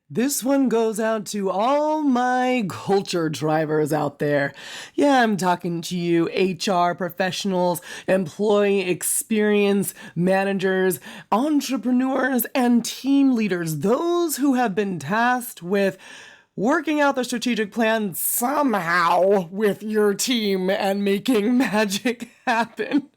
This one goes out to all my culture drivers out there. Yeah, I'm talking to you, HR professionals, employee experience managers, entrepreneurs, and team leaders. Those who have been tasked with working out the strategic plan somehow with your team and making magic happen.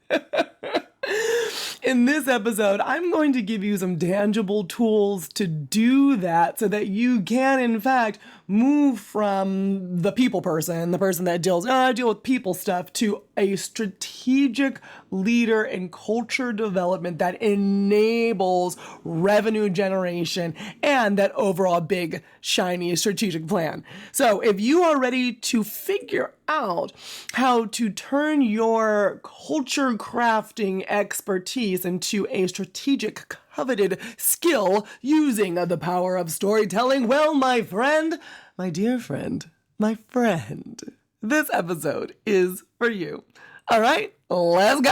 In this episode, I'm going to give you some tangible tools to do that so that you can, in fact, move from the people person, the person that I deal with people stuff, to a strategic leader in culture development that enables revenue generation and that overall big, shiny strategic plan. So if you are ready to figure out how to turn your culture crafting expertise into a strategic coveted skill using the power of storytelling, well, my friend, my dear friend, my friend, this episode is for you. All right, let's go.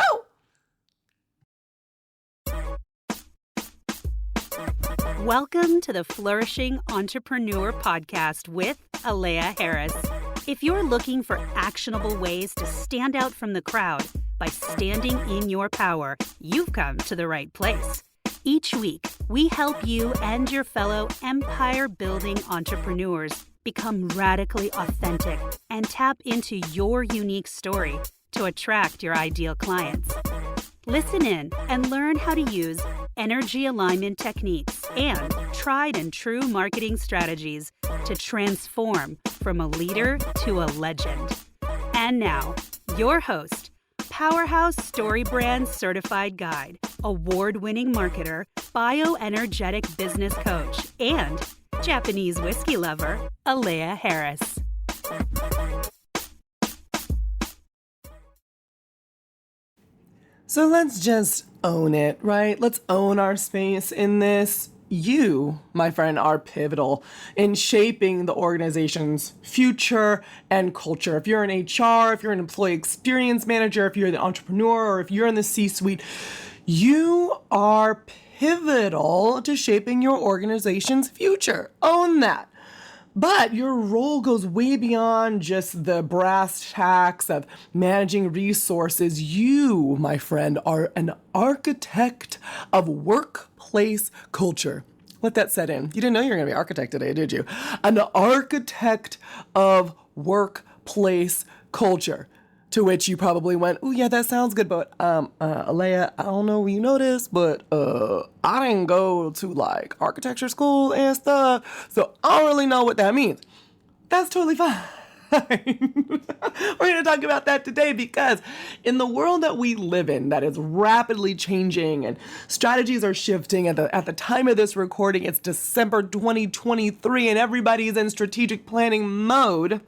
Welcome to the Flourishing Entrepreneur Podcast with Alea Harris. If you're looking for actionable ways to stand out from the crowd by standing in your power, you've come to the right place. Each week, we help you and your fellow empire-building entrepreneurs become radically authentic and tap into your unique story to attract your ideal clients. Listen in and learn how to use energy alignment techniques and tried and true marketing strategies to transform from a leader to a legend. And now, your host, Powerhouse Story Brand Certified Guide, award-winning marketer, bioenergetic business coach, and Japanese whiskey lover, Alea Harris. So let's just own it, right? Let's own our space in this. You, my friend, are pivotal in shaping the organization's future and culture. If you're in HR, if you're an employee experience manager, if you're the entrepreneur, or if you're in the C-suite, you are pivotal to shaping your organization's future. Own that. But your role goes way beyond just the brass tacks of managing resources. You, my friend, are an architect of workplace culture. Let that set in. You didn't know you were going to be an architect today, did you? An architect of workplace culture. To which you probably went, oh yeah, that sounds good, but Alea, I don't know if you know this, but I didn't go to like architecture school and stuff, so I don't really know what that means. That's totally fine. We're going to talk about that today because in the world that we live in that is rapidly changing and strategies are shifting at the time of this recording, it's December 2023 and everybody's in strategic planning mode.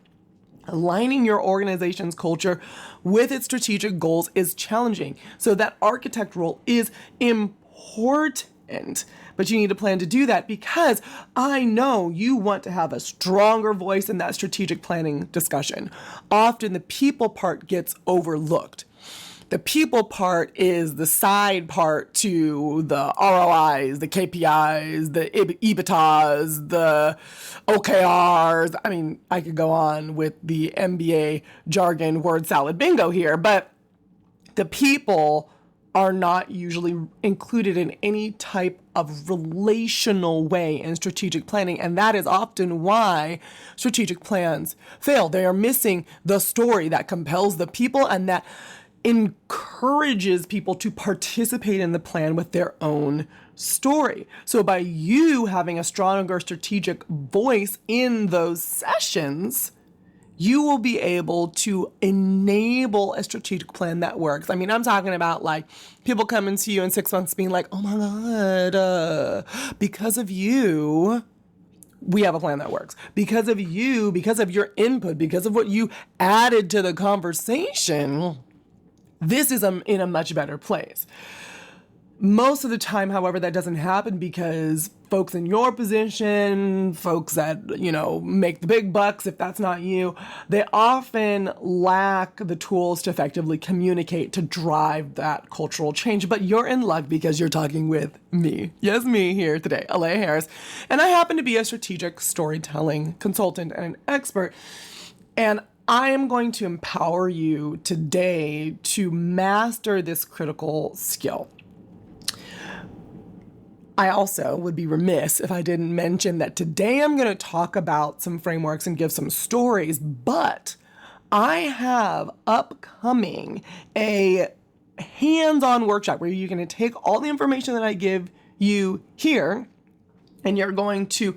Aligning your organization's culture with its strategic goals is challenging. So that architect role is important. But you need a plan to do that because I know you want to have a stronger voice in that strategic planning discussion. Often the people part gets overlooked. The people part is the side part to the ROIs, the KPIs, the EBITDAs, the OKRs. I mean, I could go on with the MBA jargon word salad bingo here, but the people are not usually included in any type of relational way in strategic planning. And that is often why strategic plans fail. They are missing the story that compels the people and that encourages people to participate in the plan with their own story. So by you having a stronger strategic voice in those sessions, you will be able to enable a strategic plan that works. I mean, I'm talking about like people coming to you in 6 months being like, oh my God, because of you, we have a plan that works. Because of you, because of your input, because of what you added to the conversation, this is in a much better place. Most of the time, however, that doesn't happen because folks in your position, folks that, make the big bucks, if that's not you, they often lack the tools to effectively communicate to drive that cultural change. But you're in luck because you're talking with me. Yes, me here today, Alea Harris. And I happen to be a strategic storytelling consultant and an expert. And I am going to empower you today to master this critical skill. I also would be remiss if I didn't mention that today I'm going to talk about some frameworks and give some stories, but I have upcoming a hands-on workshop where you're going to take all the information that I give you here and you're going to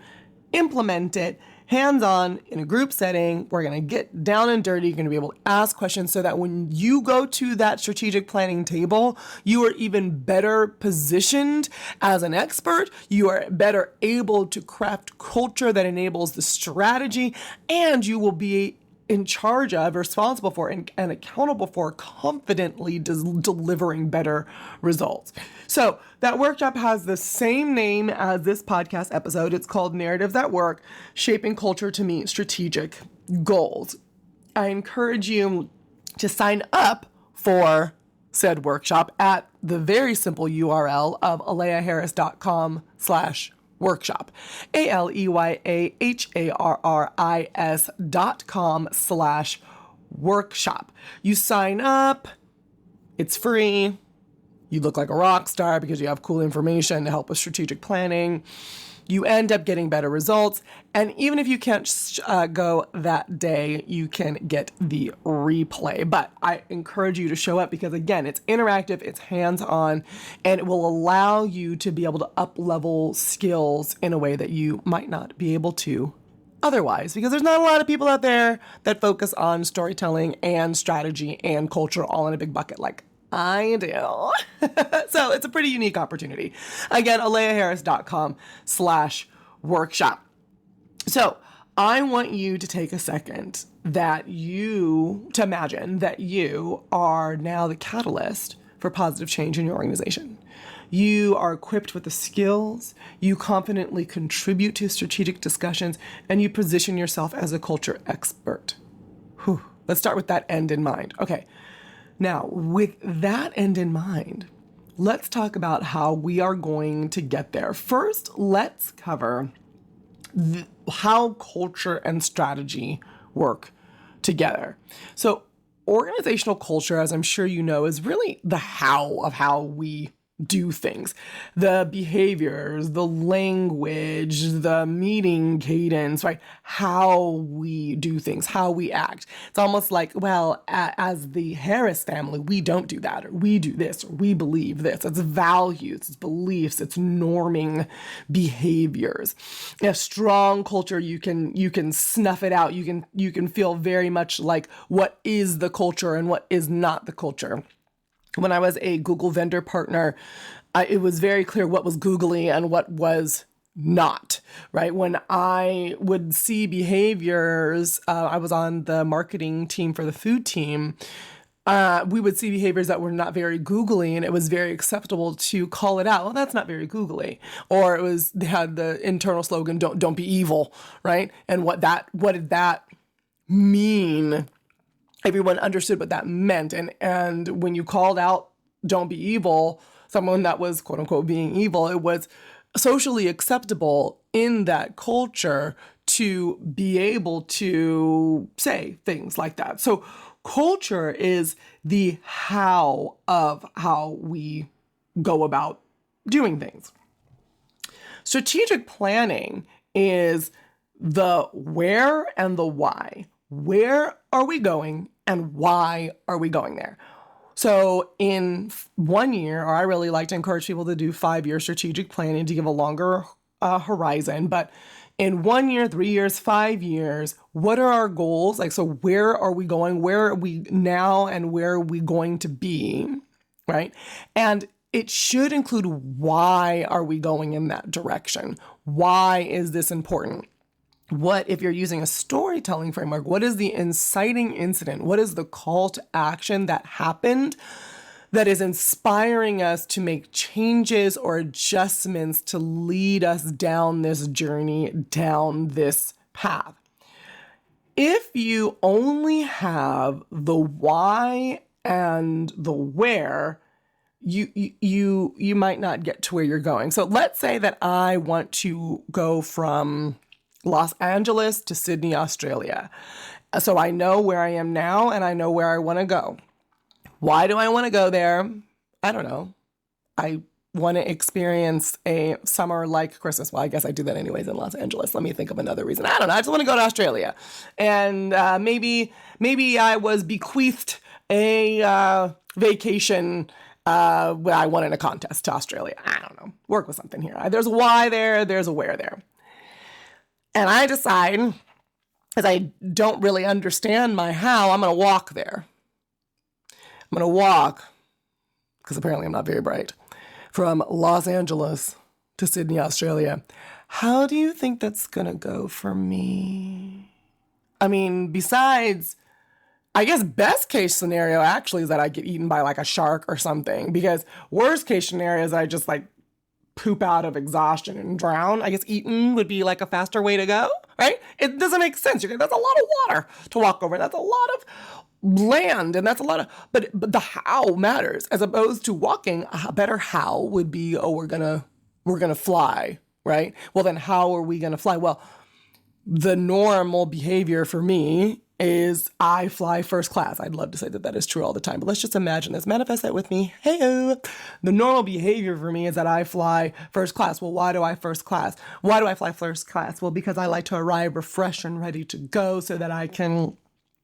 implement it hands-on in a group setting. We're going to get down and dirty. You're going to be able to ask questions so that when you go to that strategic planning table, you are even better positioned as an expert. You are better able to craft culture that enables the strategy, and you will be in charge of, responsible for, and accountable for confidently delivering better results. So that workshop has the same name as this podcast episode. It's called Narratives That Work, Shaping Culture to Meet Strategic Goals. I encourage you to sign up for said workshop at the very simple URL of aleaharris.com/workshop, aleaharris.com/workshop. You sign up, it's free. You look like a rock star because you have cool information to help with strategic planning. You end up getting better results. And even if you can't go that day, you can get the replay. But I encourage you to show up because, again, it's interactive, it's hands-on, and it will allow you to be able to up-level skills in a way that you might not be able to otherwise, because there's not a lot of people out there that focus on storytelling and strategy and culture all in a big bucket like I do. So it's a pretty unique opportunity. Again, aleaharris.com/workshop. So I want you to take a second to imagine that you are now the catalyst for positive change in your organization. You are equipped with the skills, you confidently contribute to strategic discussions, and you position yourself as a culture expert. Whew. Let's start with that end in mind. Okay. Now, with that end in mind, let's talk about how we are going to get there. First, let's cover how culture and strategy work together. So, organizational culture, as I'm sure you know, is really the how of how we do things. The behaviors, the language, the meeting cadence, right? How we do things, how we act. It's almost like, well, as the Harris family, we don't do that, or we do this, or we believe this. It's values, it's beliefs, it's norming behaviors. In a strong culture, you can snuff it out. You can feel very much like what is the culture and what is not the culture. When I was a Google vendor partner, it was very clear what was googly and what was not, right? When I would see behaviors, I was on the marketing team for the food team, we would see behaviors that were not very googly, and it was very acceptable to call it out. Well, that's not very googly. Or they had the internal slogan, don't be evil, right? And what did that mean? Everyone understood what that meant. And when you called out, don't be evil, someone that was quote unquote being evil, it was socially acceptable in that culture to be able to say things like that. So culture is the how of how we go about doing things. Strategic planning is the where and the why. Where are we going and why are we going there? So in 1 year, or I really like to encourage people to do 5-year strategic planning to give a longer horizon, but in 1 year, 3 years, 5 years, what are our goals? Like, so where are we going? Where are we now and where are we going to be, right? And it should include why are we going in that direction? Why is this important? What, if you're using a storytelling framework, what is the inciting incident? What is the call to action that happened that is inspiring us to make changes or adjustments to lead us down this journey, down this path. If you only have the why and the where, you might not get to where you're going. So let's say that I want to go from Los Angeles to Sydney, Australia. So I know where I am now and I know where I want to go. Why do I want to go there? I don't know. I want to experience a summer like Christmas. Well, I guess I do that anyways in Los Angeles. Let me think of another reason. I don't know. I just want to go to Australia. And maybe I was bequeathed a vacation where I won in a contest to Australia. I don't know. Work with something here. There's a why there. There's a where there. And I decide, as I don't really understand my how, I'm going to walk there. I'm going to walk, because apparently I'm not very bright, from Los Angeles to Sydney, Australia. How do you think that's going to go for me? I mean, besides, I guess best case scenario actually is that I get eaten by like a shark or something, because worst case scenario is I just like poop out of exhaustion and drown. I guess eaten would be like a faster way to go, right? It doesn't make sense. That's a lot of water to walk over. That's a lot of land, and that's a lot of, but the how matters, as opposed to walking. A better how would be, oh, we're gonna fly, right? Well, then how are we gonna fly? Well, the normal behavior for me is I fly first class. I'd love to say that is true all the time, but let's just imagine this. Manifest that with me. Hey-o. The normal behavior for me is that I fly first class. Well, why do I first class? Why do I fly first class? Well, because I like to arrive refreshed and ready to go so that I can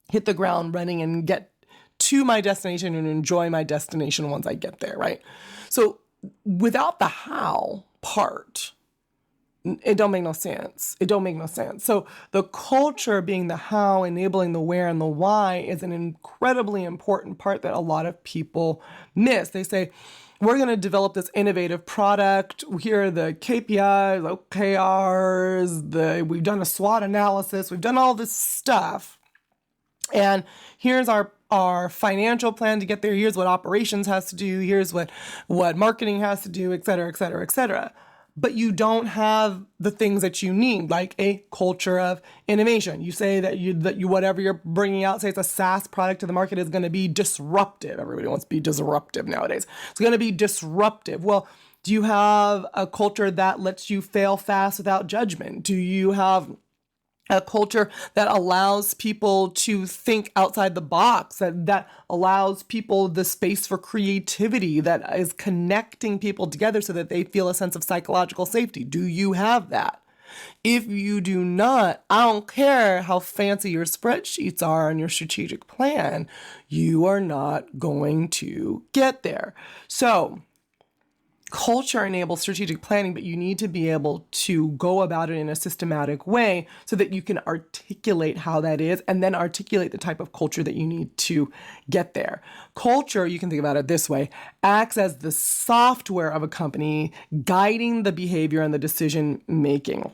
hit the ground running and get to my destination and enjoy my destination once I get there, right? So without the how part, it don't make no sense. It don't make no sense. So the culture being the how, enabling the where and the why is an incredibly important part that a lot of people miss. They say, we're going to develop this innovative product. Here are the KPIs, OKRs, we've done a SWOT analysis. We've done all this stuff. And here's our financial plan to get there. Here's what operations has to do. Here's what marketing has to do, et cetera, et cetera, et cetera. But you don't have the things that you need, like a culture of innovation. You say that you whatever you're bringing out, say it's a SaaS product to the market, is going to be disruptive. Everybody wants to be disruptive nowadays. It's going to be disruptive. Well, do you have a culture that lets you fail fast without judgment? Do you have a culture that allows people to think outside the box, that allows people the space for creativity, that is connecting people together so that they feel a sense of psychological safety? Do you have that? If you do not, I don't care how fancy your spreadsheets are and your strategic plan, you are not going to get there. So culture enables strategic planning, but you need to be able to go about it in a systematic way so that you can articulate how that is and then articulate the type of culture that you need to get there. Culture, you can think about it this way, acts as the software of a company guiding the behavior and the decision making.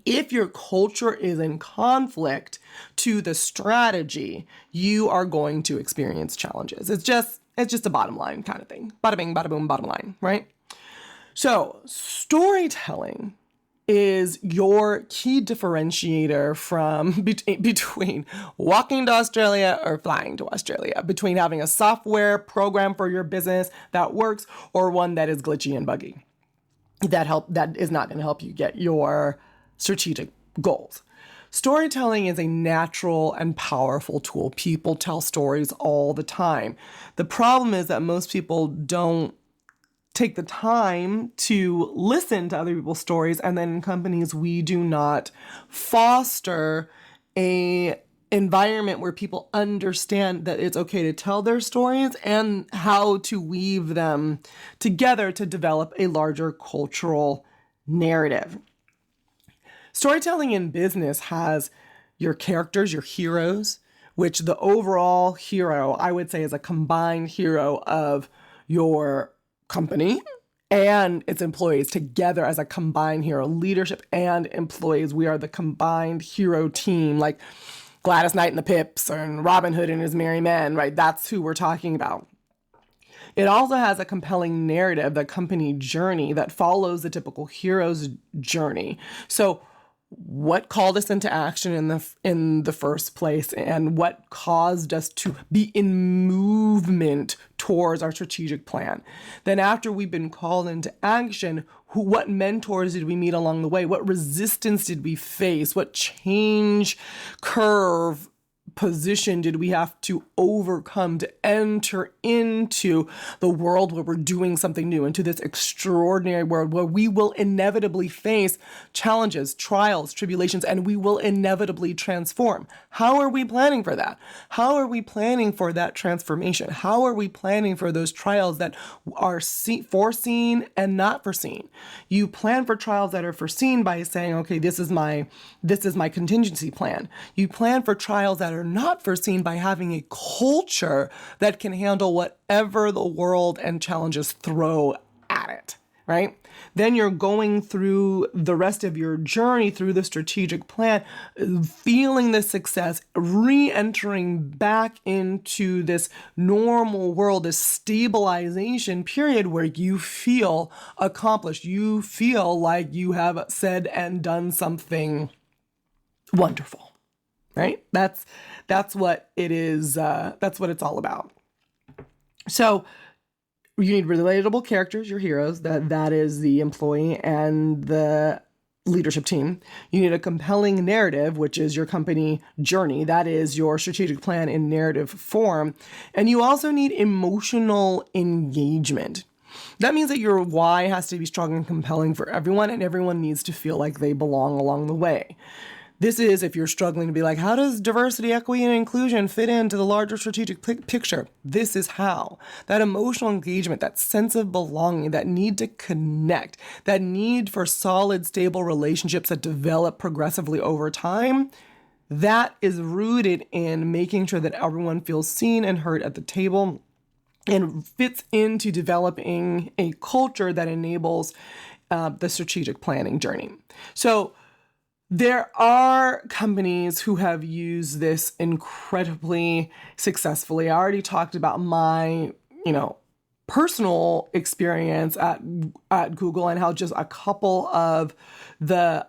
If your culture is in conflict to the strategy, you are going to experience challenges. It's just a bottom line kind of thing. Bada bing, bada boom, bottom line, right? So storytelling is your key differentiator from between walking to Australia or flying to Australia, between having a software program for your business that works or one that is glitchy and buggy. That is not going to help you get your strategic goals. Storytelling is a natural and powerful tool. People tell stories all the time. The problem is that most people don't take the time to listen to other people's stories, and then in companies, we do not foster a environment where people understand that it's okay to tell their stories and how to weave them together to develop a larger cultural narrative. Storytelling in business has your characters, your heroes, which the overall hero, I would say, is a combined hero of your company and its employees together as a combined hero. Leadership and employees, we are the combined hero team, like Gladys Knight and the Pips and Robin Hood and his merry men, right? That's who we're talking about. It also has a compelling narrative, the company journey that follows the typical hero's journey. So what called us into action in the first place, and what caused us to be in movement towards our strategic plan. Then after we've been called into action, what mentors did we meet along the way? What resistance did we face? What change curve position did we have to overcome to enter into the world where we're doing something new, into this extraordinary world where we will inevitably face challenges, trials, tribulations, and we will inevitably transform? How are we planning for that? How are we planning for that transformation? How are we planning for those trials that are foreseen and not foreseen? You plan for trials that are foreseen by saying, okay, this is my contingency plan. You plan for trials that are not foreseen by having a culture that can handle whatever the world and challenges throw at it, right? Then you're going through the rest of your journey through the strategic plan, feeling the success, re-entering back into this normal world, this stabilization period where you feel accomplished. You feel like you have said and done something wonderful, right? That's what it is. That's what it's all about. So you need relatable characters, your heroes. That is the employee and the leadership team. You need a compelling narrative, which is your company journey. That is your strategic plan in narrative form. And you also need emotional engagement. That means that your why has to be strong and compelling for everyone, and everyone needs to feel like they belong along the way. This is if you're struggling to be like, how does diversity, equity, and inclusion fit into the larger strategic picture? This is how. That emotional engagement, that sense of belonging, that need to connect, that need for solid, stable relationships that develop progressively over time, that is rooted in making sure that everyone feels seen and heard at the table and fits into developing a culture that enables the strategic planning journey. So there are companies who have used this incredibly successfully. I already talked about my, personal experience at Google and how just a couple of the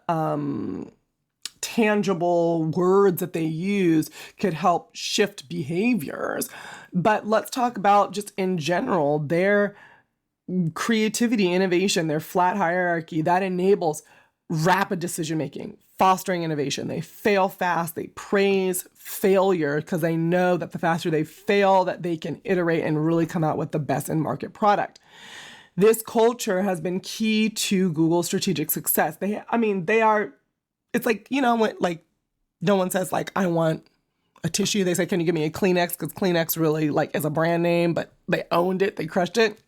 tangible words that they use could help shift behaviors. But let's talk about just in general, their creativity, innovation, their flat hierarchy that enables rapid decision-making, fostering innovation. They fail fast. They praise failure because they know that the faster they fail, that they can iterate and really come out with the best in-market product. This culture has been key to Google's strategic success. It's like, when no one says I want a tissue. They say, can you give me a Kleenex? Because Kleenex really is a brand name, but they owned it. They crushed it.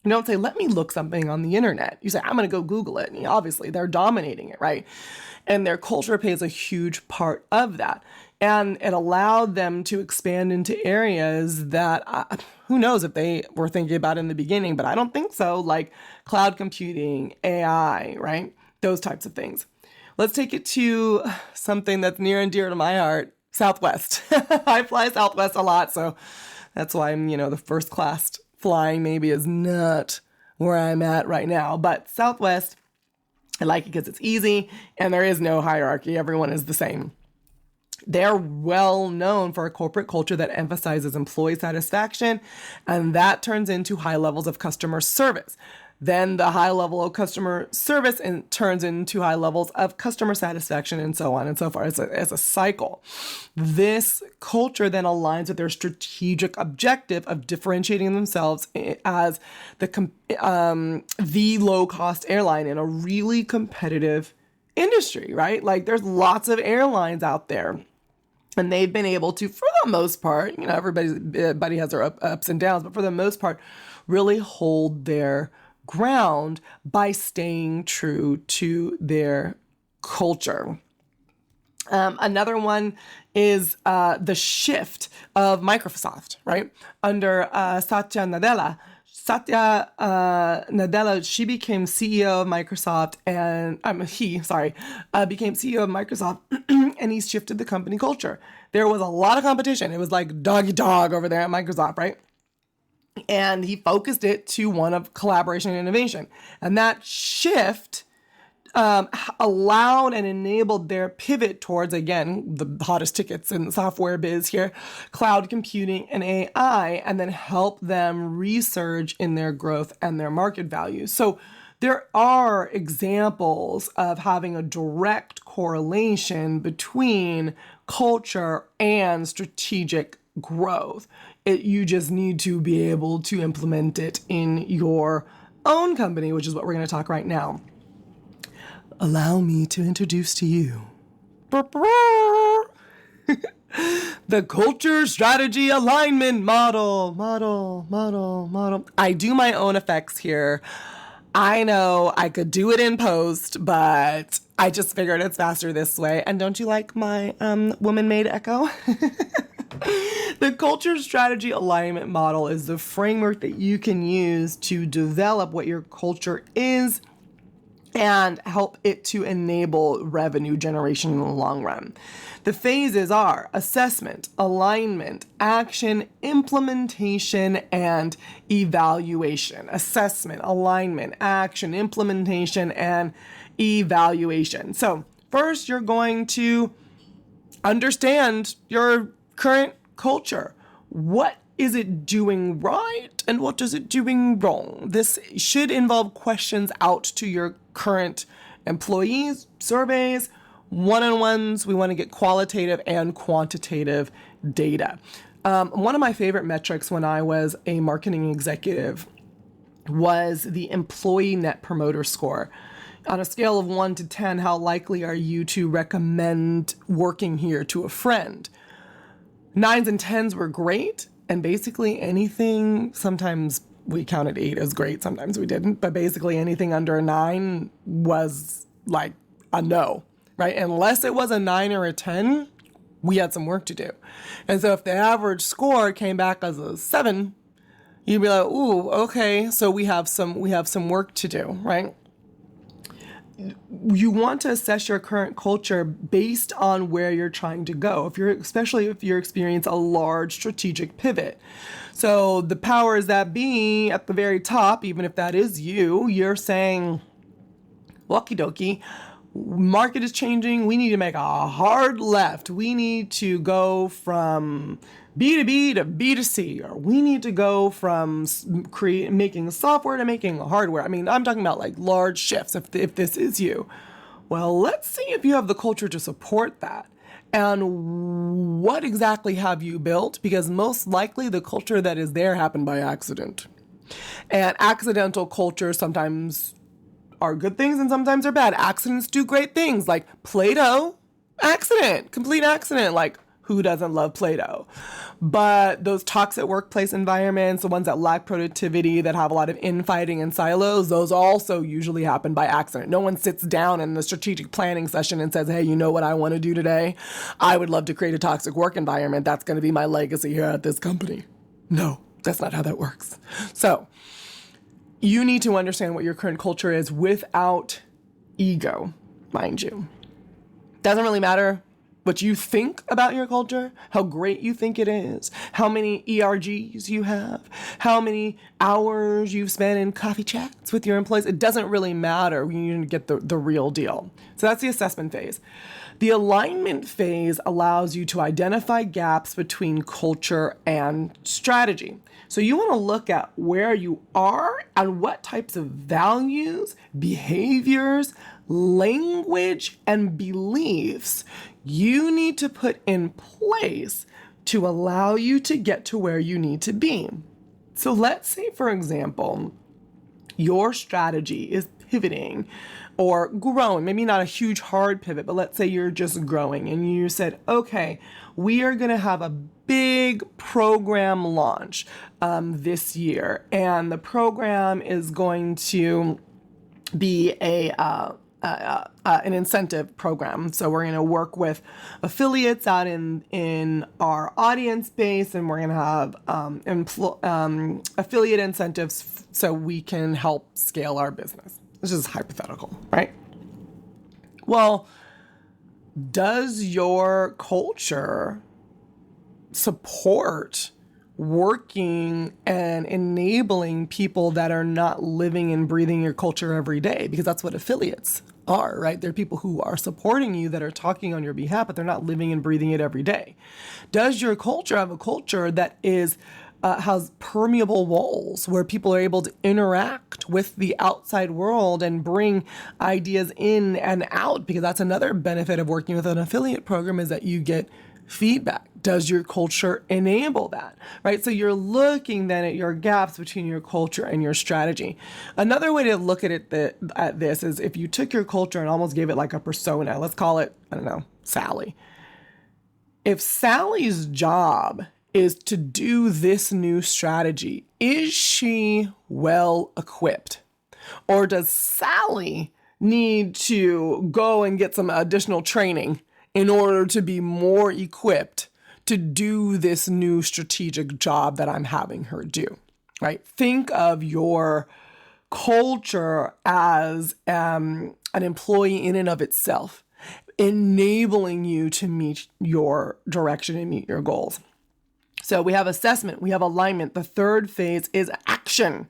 You don't say, let me look something on the internet. You say, I'm going to go Google it. And obviously they're dominating it, right? And their culture plays a huge part of that. And it allowed them to expand into areas that who knows if they were thinking about in the beginning, but I don't think so, like cloud computing, AI, right? Those types of things. Let's take it to something that's near and dear to my heart, Southwest. I fly Southwest a lot, so that's why I'm, the first class flying maybe is not where I'm at right now. But Southwest, I like it because it's easy and there is no hierarchy. Everyone is the same. They're well known for a corporate culture that emphasizes employee satisfaction, and that turns into high levels of customer service. Then the high level of customer service turns into high levels of customer satisfaction, and so on and so forth. It's a cycle. This culture then aligns with their strategic objective of differentiating themselves as the low-cost airline in a really competitive industry, right? There's lots of airlines out there. And they've been able to, for the most part, everybody has their ups and downs, but for the most part, really hold their ground by staying true to their culture. Another one is the shift of Microsoft, right? Under Satya Nadella. She became CEO of Microsoft became CEO of Microsoft and he shifted the company culture. There was a lot of competition. It was like dog eat dog over there at Microsoft, right? And he focused it to one of collaboration and innovation. And that shift allowed and enabled their pivot towards, again, the hottest tickets in the software biz here, cloud computing and AI, and then help them resurge in their growth and their market value. So there are examples of having a direct correlation between culture and strategic growth. You just need to be able to implement it in your own company, which is what we're going to talk right now. Allow me to introduce to you the culture strategy alignment model. I do my own effects here. I know I could do it in post, but I just figured it's faster this way. And don't you like my woman-made echo? The culture strategy alignment model is the framework that you can use to develop what your culture is and help it to enable revenue generation in the long run. The phases are assessment, alignment, action, implementation, and evaluation. Assessment, alignment, action, implementation, and evaluation. So first, you're going to understand your current culture. What is it doing right and what is it doing wrong? This should involve questions out to your current employees, surveys, one-on-ones. We want to get qualitative and quantitative data. One of my favorite metrics when I was a marketing executive was the employee net promoter score. On a scale of 1 to 10, how likely are you to recommend working here to a friend? 9s and 10s were great. And basically anything, sometimes we counted 8 as great, sometimes we didn't, but basically anything under a 9 was like a no, right? Unless it was a 9 or a 10, we had some work to do. And so if the average score came back as a 7, you'd be like, ooh, okay, so we have some work to do, right? You want to assess your current culture based on where you're trying to go, especially if you're experiencing a large strategic pivot. So the powers that be at the very top, even if that is you're saying, walkie dokie, market is changing. We need to make a hard left. We need to go from B2B to B2C, or we need to go from making software to making hardware. I mean, I'm talking about like large shifts if this is you. Well, let's see if you have the culture to support that. And what exactly have you built? Because most likely the culture that is there happened by accident. And accidental cultures sometimes are good things and sometimes are bad. Accidents do great things, like Play-Doh, accident, complete accident. Like, who doesn't love Play-Doh? But those toxic workplace environments, the ones that lack productivity, that have a lot of infighting and silos, those also usually happen by accident. No one sits down in the strategic planning session and says, hey, you know what I want to do today? I would love to create a toxic work environment. That's going to be my legacy here at this company. No, that's not how that works. So you need to understand what your current culture is without ego, mind you. Doesn't really matter what you think about your culture, how great you think it is, how many ERGs you have, how many hours you've spent in coffee chats with your employees. It doesn't really matter. You need to get the real deal. So that's the assessment phase. The alignment phase allows you to identify gaps between culture and strategy. So you want to look at where you are and what types of values, behaviors, language, and beliefs you need to put in place to allow you to get to where you need to be. So let's say, for example, your strategy is pivoting or growing, maybe not a huge hard pivot, but let's say you're just growing and you said, okay, we are going to have a big program launch this year. And the program is going to be an incentive program. So we're going to work with affiliates out in our audience base, and we're going to have affiliate incentives so we can help scale our business. This is hypothetical, right? Well, does your culture support working and enabling people that are not living and breathing your culture every day, because that's what affiliates are, right? They're people who are supporting you, that are talking on your behalf, but they're not living and breathing it every day. Does your culture have a culture that is has permeable walls where people are able to interact with the outside world and bring ideas in and out? Because that's another benefit of working with an affiliate program, is that you get feedback. Does your culture enable that, right? So you're looking then at your gaps between your culture and your strategy. Another way to look at this is if you took your culture and almost gave it like a persona. Let's call it, I don't know, Sally. If Sally's job is to do this new strategy, is she well equipped? Or does Sally need to go and get some additional training in order to be more equipped to do this new strategic job that I'm having her do, right? Think of your culture as an employee in and of itself, enabling you to meet your direction and meet your goals. So we have assessment, we have alignment. The third phase is action.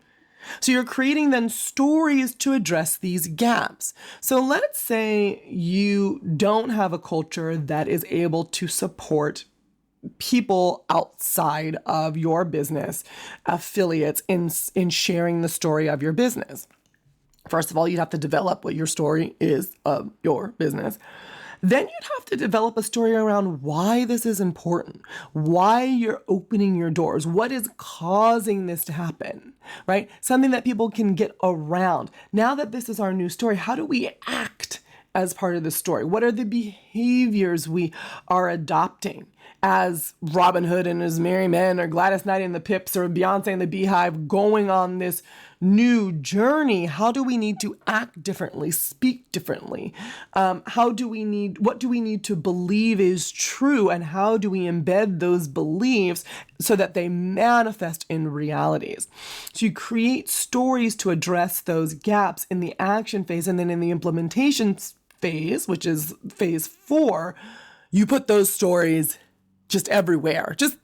So you're creating then stories to address these gaps. So let's say you don't have a culture that is able to support people outside of your business, affiliates, in sharing the story of your business. First of all, you'd have to develop what your story is of your business. Then you'd have to develop a story around why this is important, why you're opening your doors, what is causing this to happen, right? Something that people can get around. Now that this is our new story, how do we act as part of the story? What are the behaviors we are adopting as Robin Hood and his merry men, or Gladys Knight and the Pips, or Beyonce and the Beehive going on this new journey? How do we need to act differently, speak differently? What do we need to believe is true, and how do we embed those beliefs so that they manifest in realities? So you create stories to address those gaps in the action phase, and then in the implementation phase, which is phase 4, you put those stories just everywhere. Just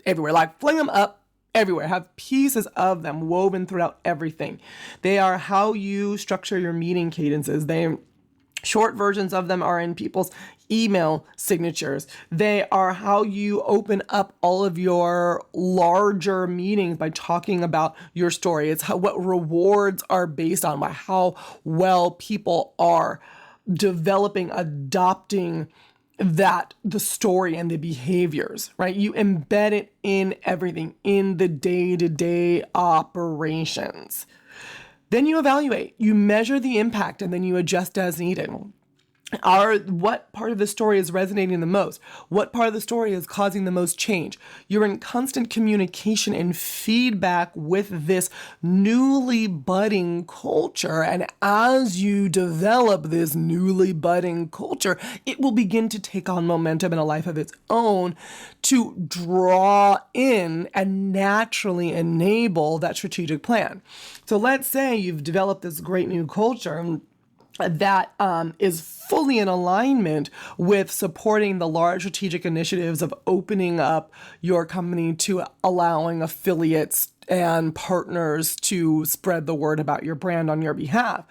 everywhere. Like fling them up everywhere. Have pieces of them woven throughout everything. They are how you structure your meeting cadences. Short versions of them are in people's email signatures. They are how you open up all of your larger meetings by talking about your story. It's what rewards are based on, by how well people are developing, adopting the story and the behaviors, right? You embed it in everything, in the day-to-day operations. Then you evaluate, you measure the impact, and then you adjust as needed. What part of the story is resonating the most? What part of the story is causing the most change? You're in constant communication and feedback with this newly budding culture. And as you develop this newly budding culture, it will begin to take on momentum and a life of its own to draw in and naturally enable that strategic plan. So let's say you've developed this great new culture that is fully in alignment with supporting the large strategic initiatives of opening up your company to allowing affiliates and partners to spread the word about your brand on your behalf.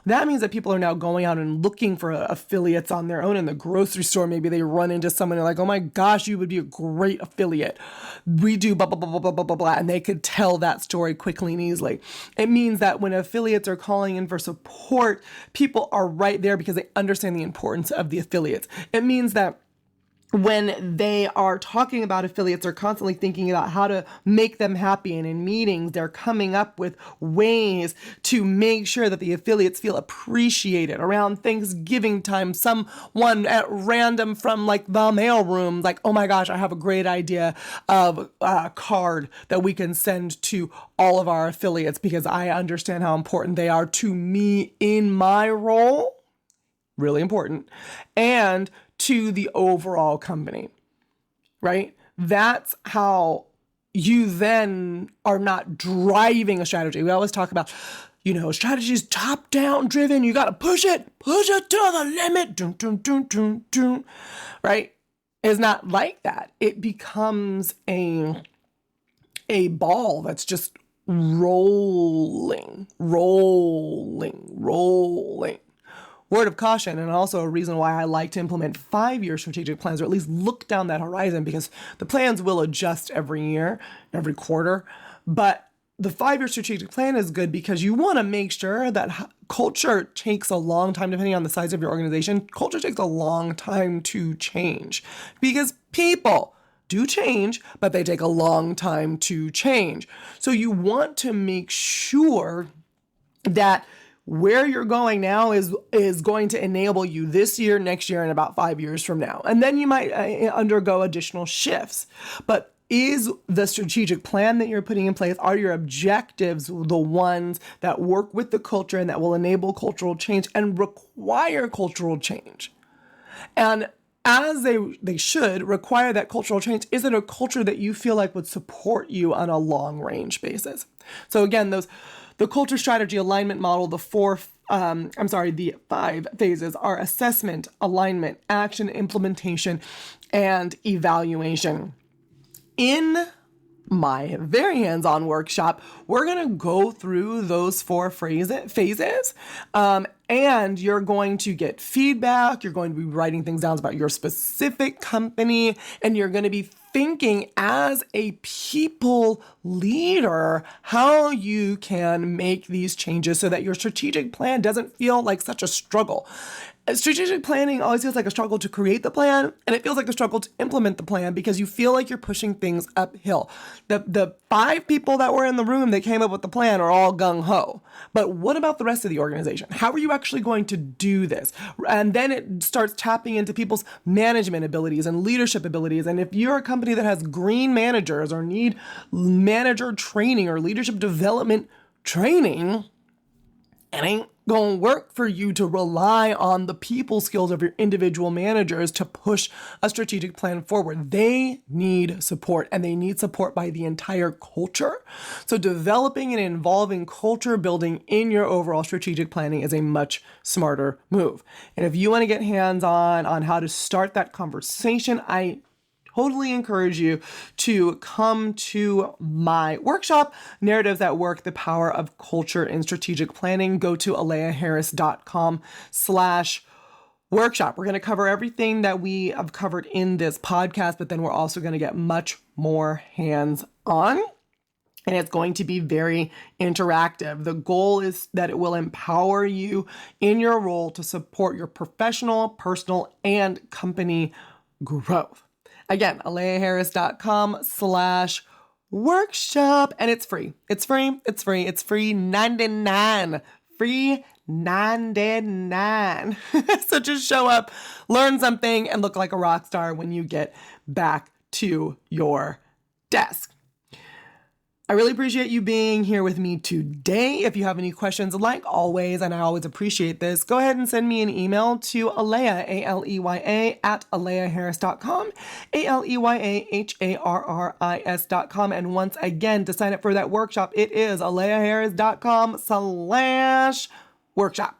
That means that people are now going out and looking for affiliates on their own in the grocery store. Maybe they run into someone and they're like, oh my gosh, you would be a great affiliate. We do blah, blah, blah, blah, blah, blah, blah. And they could tell that story quickly and easily. It means that when affiliates are calling in for support, people are right there because they understand the importance of the affiliates. It means that when they are talking about affiliates, they're constantly thinking about how to make them happy. And in meetings, they're coming up with ways to make sure that the affiliates feel appreciated. Around Thanksgiving time, someone at random from like the mailroom, like, oh my gosh, I have a great idea of a card that we can send to all of our affiliates because I understand how important they are to me in my role. Really important. And to the overall company, right? That's how you then are not driving a strategy. We always talk about, strategy is top-down driven. You got to push it to the limit, dun, dun, dun, dun, dun, right? It's not like that. It becomes a a ball that's just rolling. Word of caution, and also a reason why I like to implement 5-year strategic plans, or at least look down that horizon, because the plans will adjust every year, every quarter. But the 5-year strategic plan is good because you want to make sure that culture takes a long time, depending on the size of your organization. Culture takes a long time to change because people do change, but they take a long time to change. So you want to make sure that where you're going now is going to enable you this year, next year, and about 5 years from now. And then you might undergo additional shifts. But is the strategic plan that you're putting in place, are your objectives the ones that work with the culture and that will enable cultural change and require cultural change? And as they should require that cultural change, is it a culture that you feel like would support you on a long range basis? So again, the culture strategy alignment model, the 5 phases are assessment, alignment, action, implementation, and evaluation. In my very hands-on workshop, we're going to go through those 4 phases, and you're going to get feedback. You're going to be writing things down about your specific company, and you're going to be thinking as a people leader how you can make these changes so that your strategic plan doesn't feel like such a struggle. Strategic planning always feels like a struggle to create the plan, and it feels like a struggle to implement the plan because you feel like you're pushing things uphill. The 5 people that were in the room that came up with the plan are all gung-ho. But what about the rest of the organization? How are you actually going to do this? And then it starts tapping into people's management abilities and leadership abilities. And if you're a company that has green managers or need manager training or leadership development training, it ain't gonna work for you to rely on the people skills of your individual managers to push a strategic plan forward. They need support, and they need support by the entire culture. So developing and involving culture building in your overall strategic planning is a much smarter move. And if you want to get hands-on on how to start that conversation, I totally encourage you to come to my workshop, Narratives at Work, The Power of Culture in Strategic Planning. Go to aleaharris.com/workshop. We're going to cover everything that we have covered in this podcast, but then we're also going to get much more hands-on. And it's going to be very interactive. The goal is that it will empower you in your role to support your professional, personal, and company growth. Again, aleaharris.com/workshop, and it's free. It's free 99. Free 99. So just show up, learn something, and look like a rock star when you get back to your desk. I really appreciate you being here with me today. If you have any questions, like always, and I always appreciate this, go ahead and send me an email to Aleya, A-L-E-Y-A, at aleaharris.com, ALEYAHARRIS.com. And once again, to sign up for that workshop, it is aleaharris.com/workshop.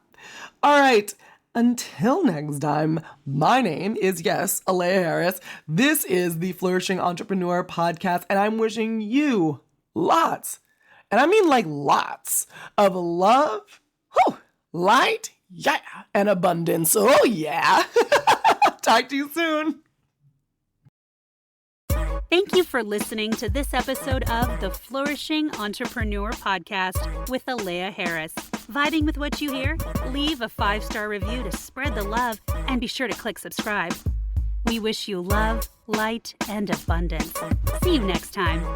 All right. Until next time, my name is, yes, Aleya Harris. This is the Flourishing Entrepreneur Podcast, and I'm wishing you lots, and I mean like lots, of love, light, yeah, and abundance. Oh, yeah. Talk to you soon. Thank you for listening to this episode of the Flourishing Entrepreneur Podcast with Aleya Harris. Vibing with what you hear? Leave a 5-star review to spread the love, and be sure to click subscribe. We wish you love, light, and abundance. See you next time.